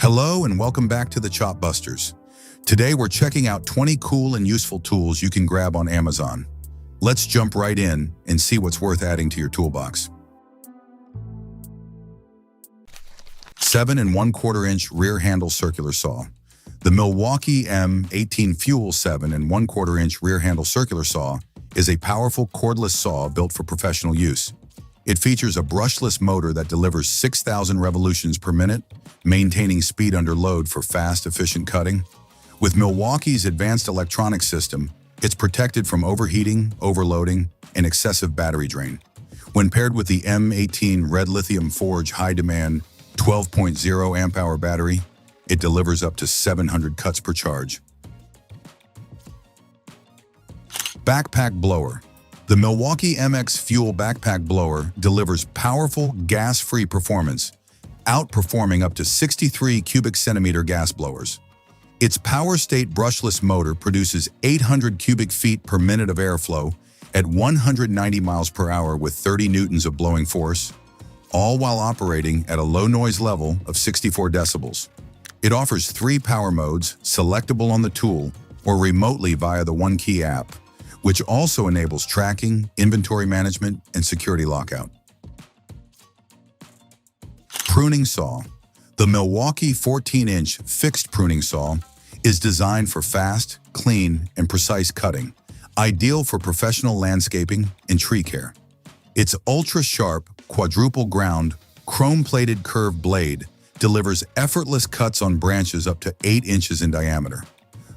Hello and welcome back to the Chop Busters. Today we're checking out 20 cool and useful tools you can grab on Amazon. Let's jump right in and see what's worth adding to your toolbox. 7 1/4 inch rear handle circular saw. The Milwaukee M18 Fuel 7 1/4 inch rear handle circular saw is a powerful cordless saw built for professional use. It features a brushless motor that delivers 6,000 revolutions per minute, maintaining speed under load for fast, efficient cutting. With Milwaukee's advanced electronics system, it's protected from overheating, overloading, and excessive battery drain. When paired with the M18 Red Lithium Forge high-demand 12.0 amp-hour battery, it delivers up to 700 cuts per charge. Backpack blower. The Milwaukee MX Fuel backpack blower delivers powerful, gas-free performance, outperforming up to 63 cubic centimeter gas blowers. Its power-state brushless motor produces 800 cubic feet per minute of airflow at 190 miles per hour with 30 newtons of blowing force, all while operating at a low noise level of 64 decibels. It offers 3 power modes, selectable on the tool or remotely via the OneKey app, which also enables tracking, inventory management, and security lockout. Pruning saw. The Milwaukee 14-inch fixed pruning saw is designed for fast, clean, and precise cutting, ideal for professional landscaping and tree care. Its ultra-sharp, quadruple ground, chrome-plated curved blade delivers effortless cuts on branches up to 8 inches in diameter.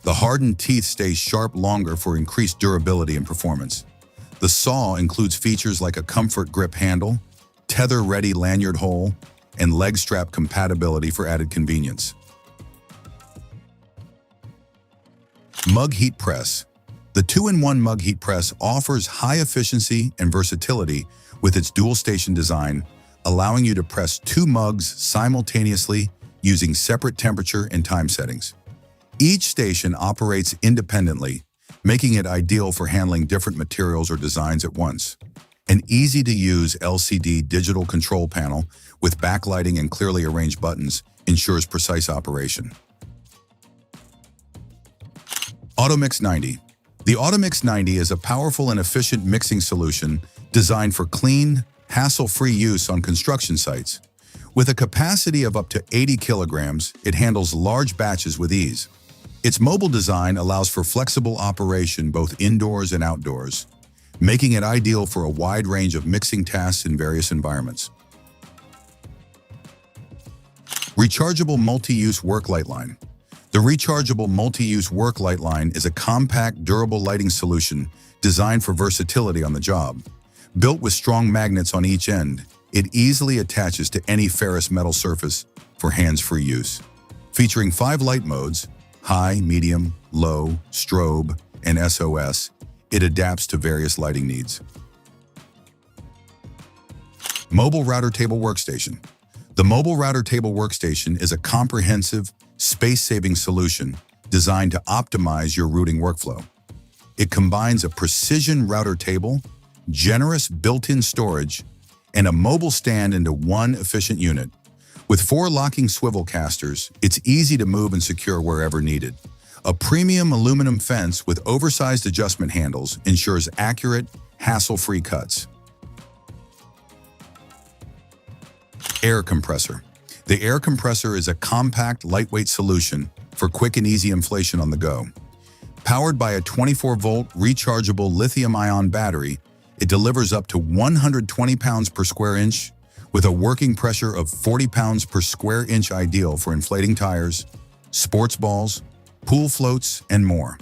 The hardened teeth stay sharp longer for increased durability and performance. The saw includes features like a comfort grip handle, tether-ready lanyard hole, and leg strap compatibility for added convenience. Mug heat press. The 2-in-1 mug heat press offers high efficiency and versatility with its dual-station design, allowing you to press 2 mugs simultaneously using separate temperature and time settings. Each station operates independently, making it ideal for handling different materials or designs at once. An easy-to-use LCD digital control panel with backlighting and clearly arranged buttons ensures precise operation. AUTOMIX 90. The AUTOMIX 90 is a powerful and efficient mixing solution designed for clean, hassle-free use on construction sites. With a capacity of up to 80 kilograms, it handles large batches with ease. Its mobile design allows for flexible operation both indoors and outdoors, making it ideal for a wide range of mixing tasks in various environments. Rechargeable multi-use work light line. The rechargeable multi-use work light line is a compact, durable lighting solution designed for versatility on the job. Built with strong magnets on each end, it easily attaches to any ferrous metal surface for hands-free use. Featuring 5 light modes, high, medium, low, strobe, and SOS, it adapts to various lighting needs. Mobile Router Table Workstation. The Mobile Router Table Workstation is a comprehensive, space-saving solution designed to optimize your routing workflow. It combines a precision router table, generous built-in storage, and a mobile stand into one efficient unit. With 4 locking swivel casters, it's easy to move and secure wherever needed. A premium aluminum fence with oversized adjustment handles ensures accurate, hassle-free cuts. Air compressor. The air compressor is a compact, lightweight solution for quick and easy inflation on the go. Powered by a 24-volt rechargeable lithium-ion battery, it delivers up to 120 pounds per square inch, with a working pressure of 40 pounds per square inch, ideal for inflating tires, sports balls, pool floats, and more.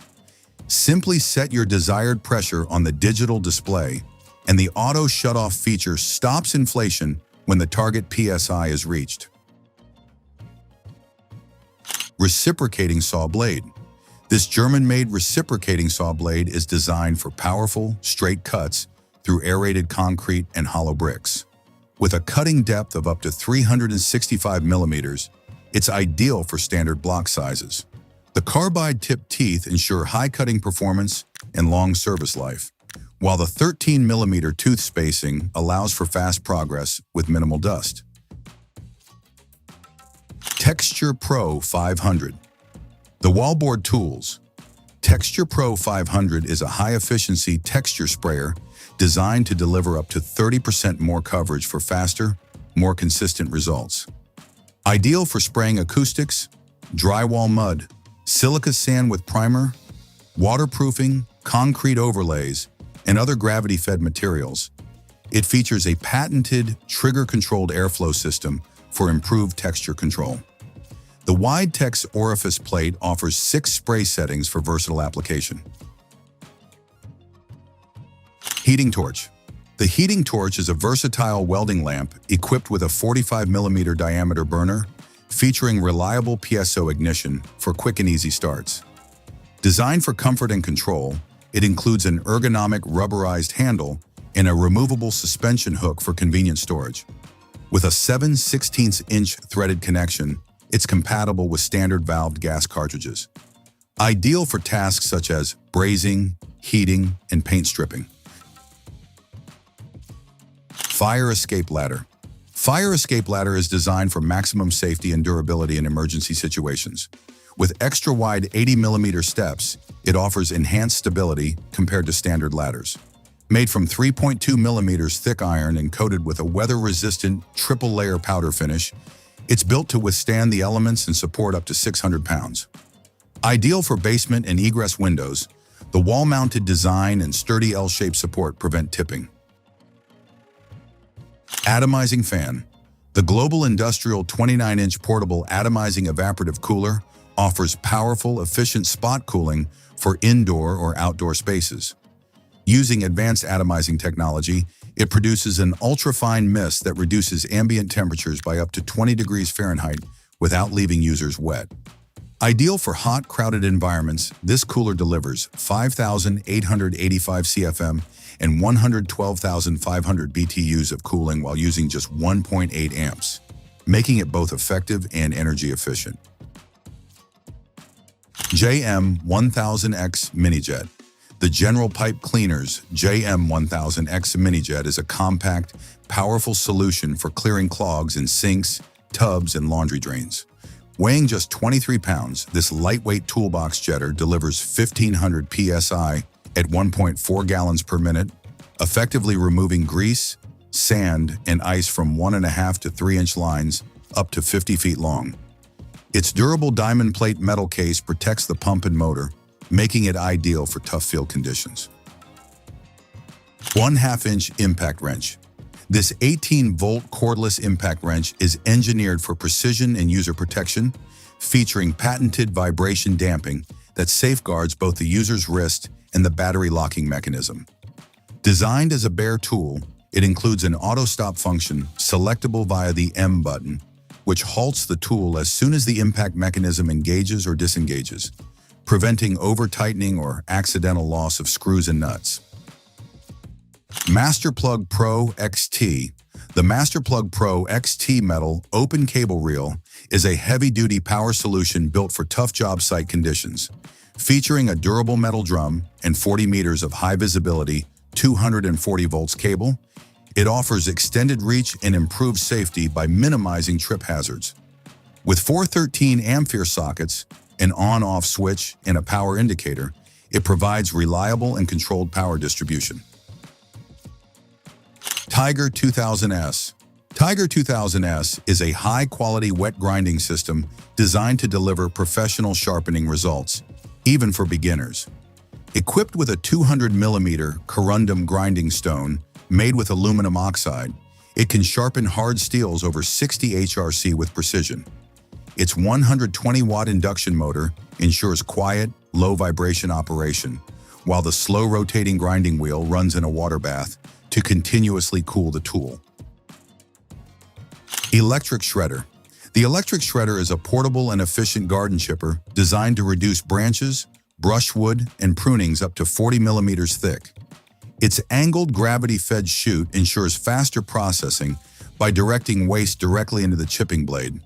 Simply set your desired pressure on the digital display, and the auto shutoff feature stops inflation when the target PSI is reached. Reciprocating saw blade. This German-made reciprocating saw blade is designed for powerful, straight cuts through aerated concrete and hollow bricks. With a cutting depth of up to 365 millimeters, it's ideal for standard block sizes. The carbide-tipped teeth ensure high cutting performance and long service life, while the 13-millimeter tooth spacing allows for fast progress with minimal dust. Texture Pro 500. The WAL-BOARD Tools. Texture Pro 500 is a high-efficiency texture sprayer designed to deliver up to 30% more coverage for faster, more consistent results. Ideal for spraying acoustics, drywall mud, silica sand with primer, waterproofing, concrete overlays, and other gravity-fed materials. It features a patented trigger-controlled airflow system for improved texture control. The wide-text orifice plate offers 6 spray settings for versatile application. Heating torch. The heating torch is a versatile welding lamp equipped with a 45mm diameter burner, featuring reliable piezo ignition for quick and easy starts. Designed for comfort and control, it includes an ergonomic rubberized handle and a removable suspension hook for convenient storage. With a 7/16" threaded connection, it's compatible with standard valved gas cartridges. Ideal for tasks such as brazing, heating, and paint stripping. Fire escape ladder. Fire escape ladder is designed for maximum safety and durability in emergency situations. With extra wide 80mm steps, it offers enhanced stability compared to standard ladders. Made from 3.2mm thick iron and coated with a weather-resistant triple-layer powder finish, it's built to withstand the elements and support up to 600 pounds. Ideal for basement and egress windows, the wall-mounted design and sturdy L-shaped support prevent tipping. Atomizing fan. The Global Industrial 29-inch portable atomizing evaporative cooler offers powerful, efficient spot cooling for indoor or outdoor spaces. Using advanced atomizing technology, it produces an ultrafine mist that reduces ambient temperatures by up to 20 degrees Fahrenheit without leaving users wet. Ideal for hot, crowded environments, this cooler delivers 5,885 CFM and 112,500 BTUs of cooling while using just 1.8 amps, making it both effective and energy efficient. JM1000X Mini-Jet. The General Pipe Cleaner's JM1000X Mini-Jet is a compact, powerful solution for clearing clogs in sinks, tubs, and laundry drains. Weighing just 23 pounds, this lightweight toolbox jetter delivers 1,500 psi at 1.4 gallons per minute, effectively removing grease, sand, and ice from 1.5 to 3-inch lines up to 50 feet long. Its durable diamond plate metal case protects the pump and motor, making it ideal for tough field conditions. 1/2-inch impact wrench. This 18-volt cordless impact wrench is engineered for precision and user protection, featuring patented vibration damping that safeguards both the user's wrist and the battery locking mechanism. Designed as a bare tool, it includes an auto-stop function selectable via the M button, which halts the tool as soon as the impact mechanism engages or disengages, preventing over-tightening or accidental loss of screws and nuts. Masterplug Pro XT. The Masterplug Pro XT metal open cable reel is a heavy-duty power solution built for tough job site conditions. Featuring a durable metal drum and 40 meters of high-visibility 240 volts cable, it offers extended reach and improved safety by minimizing trip hazards. With 413 ampere sockets, an on-off switch, and a power indicator, it provides reliable and controlled power distribution. Tiger 2000S. Tiger 2000S is a high-quality wet grinding system designed to deliver professional sharpening results, even for beginners. Equipped with a 200mm corundum grinding stone made with aluminum oxide, it can sharpen hard steels over 60 HRC with precision. Its 120-watt induction motor ensures quiet, low-vibration operation, while the slow-rotating grinding wheel runs in a water bath to continuously cool the tool. Electric shredder. The electric shredder is a portable and efficient garden chipper designed to reduce branches, brushwood, and prunings up to 40 millimeters thick. Its angled gravity-fed chute ensures faster processing by directing waste directly into the chipping blade.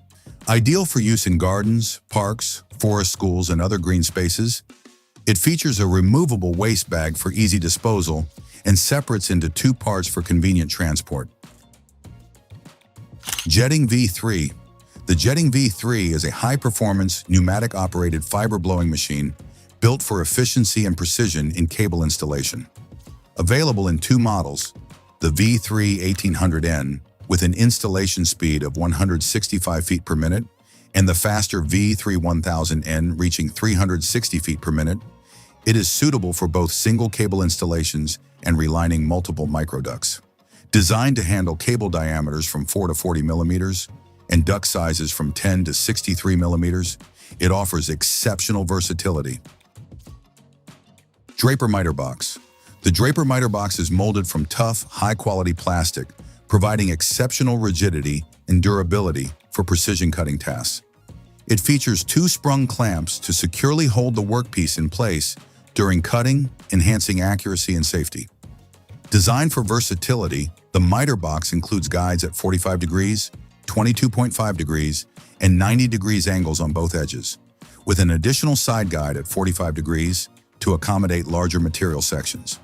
Ideal for use in gardens, parks, forest schools, and other green spaces, it features a removable waste bag for easy disposal and separates into 2 parts for convenient transport. Jetting V3. The Jetting V3 is a high-performance, pneumatic-operated fiber blowing machine built for efficiency and precision in cable installation. Available in two models, the V3 1800N with an installation speed of 165 feet per minute and the faster V3 1000N reaching 360 feet per minute, it is suitable for both single cable installations and relining multiple microducts. Designed to handle cable diameters from 4 to 40 millimeters and duct sizes from 10 to 63 millimeters, it offers exceptional versatility. Draper Mitre Box. The Draper Mitre Box is molded from tough, high-quality plastic, providing exceptional rigidity and durability for precision cutting tasks. It features two sprung clamps to securely hold the workpiece in place during cutting, enhancing accuracy and safety. Designed for versatility, the Mitre Box includes guides at 45 degrees, 22.5 degrees, and 90 degrees angles on both edges, with an additional side guide at 45 degrees to accommodate larger material sections.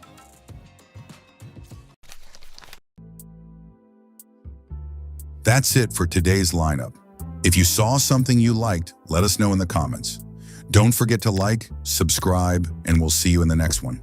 That's it for today's lineup. If you saw something you liked, let us know in the comments. Don't forget to like, subscribe, and we'll see you in the next one.